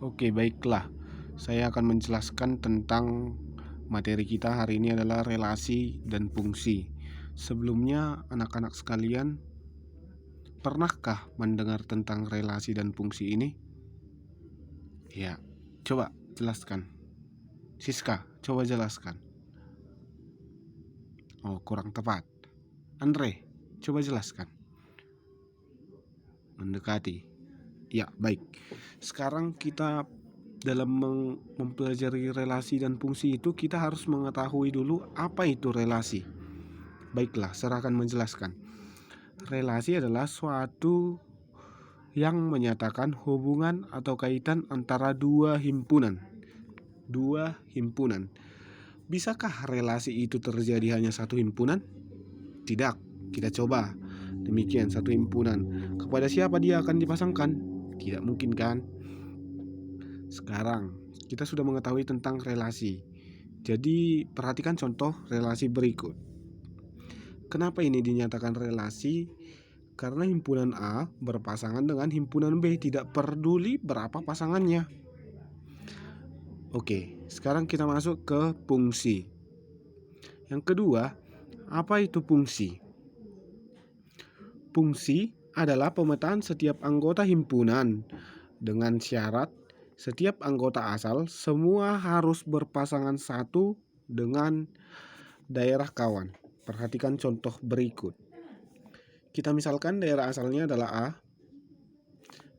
Oke, baiklah. Saya akan menjelaskan tentang materi kita hari ini adalah relasi dan fungsi. Sebelumnya, anak-anak sekalian, pernahkah mendengar tentang relasi dan fungsi ini? Ya, coba jelaskan. Siska, coba jelaskan. Oh, kurang tepat. Andre, coba jelaskan. Mendekati. Ya, baik. Sekarang kita dalam mempelajari relasi dan fungsi itu kita harus mengetahui dulu apa itu relasi. Baiklah, saya akan menjelaskan. Relasi adalah suatu yang menyatakan hubungan atau kaitan antara dua himpunan. Bisakah relasi itu terjadi hanya satu himpunan? Tidak. Kita coba. Demikian, satu himpunan. Kepada siapa dia akan dipasangkan? Tidak mungkin, kan? Sekarang kita sudah mengetahui tentang relasi. Jadi perhatikan contoh relasi berikut. Kenapa ini dinyatakan relasi? Karena himpunan A berpasangan dengan himpunan B, tidak peduli berapa pasangannya. Oke, sekarang kita masuk ke fungsi. Yang kedua, apa itu fungsi? Fungsi adalah pemetaan setiap anggota himpunan dengan syarat setiap anggota asal semua harus berpasangan satu dengan daerah kawan. Perhatikan contoh berikut. Kita misalkan daerah asalnya adalah A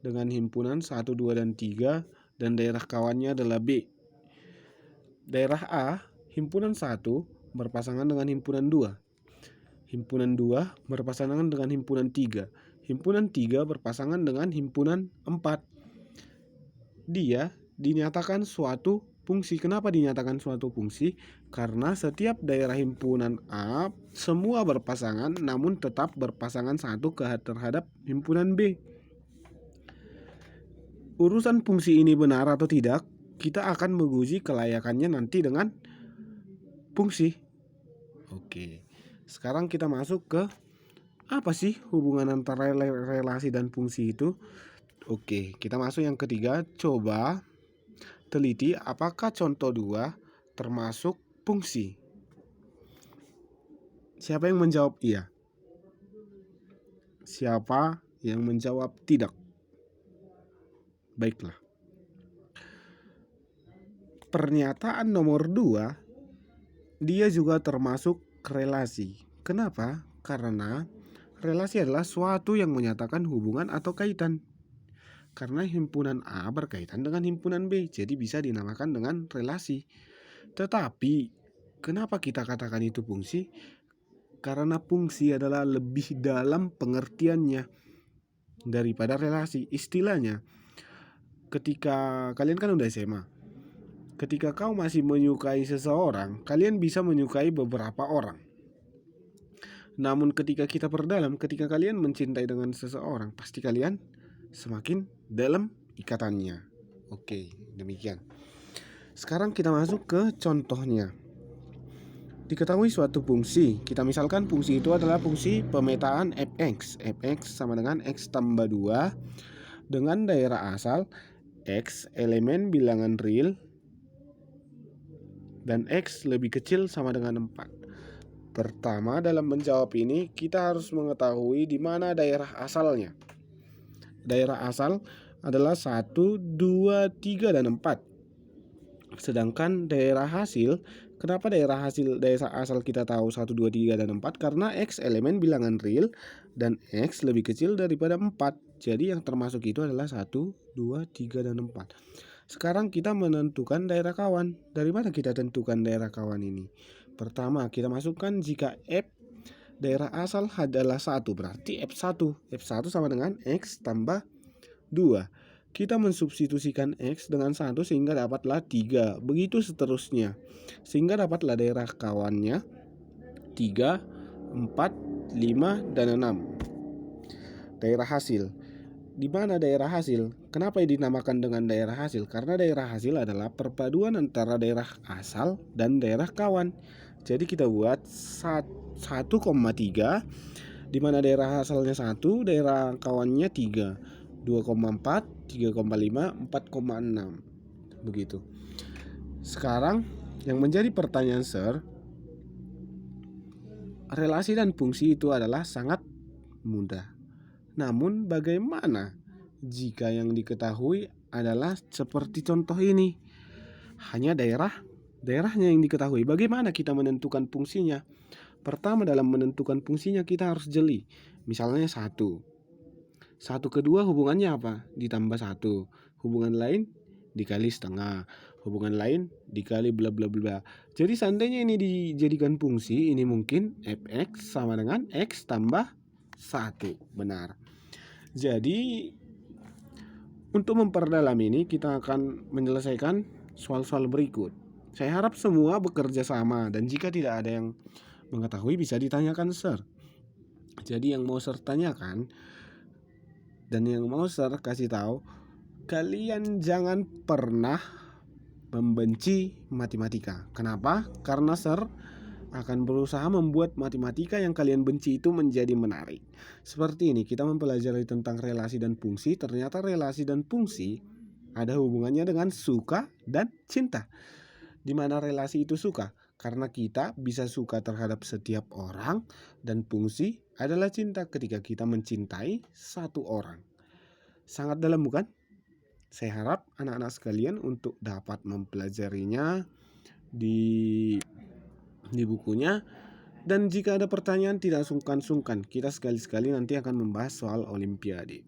dengan himpunan 1, 2, dan 3 dan daerah kawannya adalah B. Daerah A, himpunan 1 berpasangan dengan himpunan 2. Himpunan 2 berpasangan dengan himpunan 3. Himpunan 3 berpasangan dengan himpunan 4. Dia dinyatakan suatu fungsi. Kenapa dinyatakan suatu fungsi? Karena setiap daerah himpunan A semua berpasangan namun tetap berpasangan satu terhadap himpunan B. Urusan fungsi ini benar atau tidak, kita akan menguji kelayakannya nanti dengan fungsi. Oke, sekarang kita masuk ke apa sih hubungan antara relasi dan fungsi itu? Oke, kita masuk yang ketiga. Coba teliti apakah contoh 2 termasuk fungsi. Siapa yang menjawab iya? Siapa yang menjawab tidak? Baiklah. Pernyataan nomor 2, dia juga termasuk relasi. Kenapa? Karena relasi adalah suatu yang menyatakan hubungan atau kaitan. Karena himpunan A berkaitan dengan himpunan B, jadi bisa dinamakan dengan relasi. Tetapi, kenapa kita katakan itu fungsi? Karena fungsi adalah lebih dalam pengertiannya daripada relasi. Istilahnya, ketika kalian kan udah SMA, ketika kau masih menyukai seseorang, kalian bisa menyukai beberapa orang. Namun ketika kita perdalam, ketika kalian mencintai dengan seseorang, pasti kalian semakin dalam ikatannya. Oke, demikian. Sekarang kita masuk ke contohnya. Diketahui suatu fungsi. Kita misalkan fungsi itu adalah fungsi pemetaan fx. Fx sama dengan x tambah 2 dengan daerah asal x elemen bilangan real dan x lebih kecil sama dengan 4. Pertama, dalam menjawab ini kita harus mengetahui di mana daerah asalnya. Daerah asal adalah 1, 2, 3, dan 4. Sedangkan daerah hasil, kenapa daerah asal kita tahu 1, 2, 3, dan 4? Karena x elemen bilangan real dan x lebih kecil daripada 4. Jadi yang termasuk itu adalah 1, 2, 3, dan 4. Sekarang kita menentukan daerah kawan. Dari mana kita tentukan daerah kawan ini? Pertama, kita masukkan jika f daerah asal adalah 1, berarti F1. F1 sama dengan X tambah 2. Kita mensubstitusikan X dengan 1 sehingga dapatlah 3. Begitu seterusnya. Sehingga dapatlah daerah kawannya 3, 4, 5, dan 6. Daerah hasil. Di mana daerah hasil? Kenapa dinamakan dengan daerah hasil? Karena daerah hasil adalah perpaduan antara daerah asal dan daerah kawan. Jadi kita buat 1,3, di mana daerah asalnya 1, daerah kawannya 3. 2,4, 3,5, 4,6. Begitu. Sekarang yang menjadi pertanyaan Sir, relasi dan fungsi itu adalah sangat mudah. Namun bagaimana jika yang diketahui adalah seperti contoh ini? Hanya daerahnya yang diketahui. Bagaimana kita menentukan fungsinya? Pertama, dalam menentukan fungsinya kita harus jeli. Misalnya satu kedua hubungannya apa? Ditambah satu. Hubungan lain dikali setengah. Hubungan lain dikali bla bla bla. Jadi seandainya ini dijadikan fungsi, ini mungkin fx sama dengan x tambah 1. Benar. Jadi untuk memperdalam ini kita akan menyelesaikan soal-soal berikut. Saya harap semua bekerja sama, dan jika tidak ada yang mengetahui bisa ditanyakan Sir. Jadi yang mau Sir tanyakan dan yang mau Sir kasih tahu, kalian jangan pernah membenci matematika. Kenapa? Karena Sir akan berusaha membuat matematika yang kalian benci itu menjadi menarik. Seperti ini, kita mempelajari tentang relasi dan fungsi. Ternyata relasi dan fungsi ada hubungannya dengan suka dan cinta. Di mana relasi itu suka? Karena kita bisa suka terhadap setiap orang, dan fungsi adalah cinta ketika kita mencintai satu orang. Sangat dalam, bukan? Saya harap anak-anak sekalian untuk dapat mempelajarinya di bukunya. Dan jika ada pertanyaan tidak sungkan-sungkan, kita sekali-sekali nanti akan membahas soal olimpiade.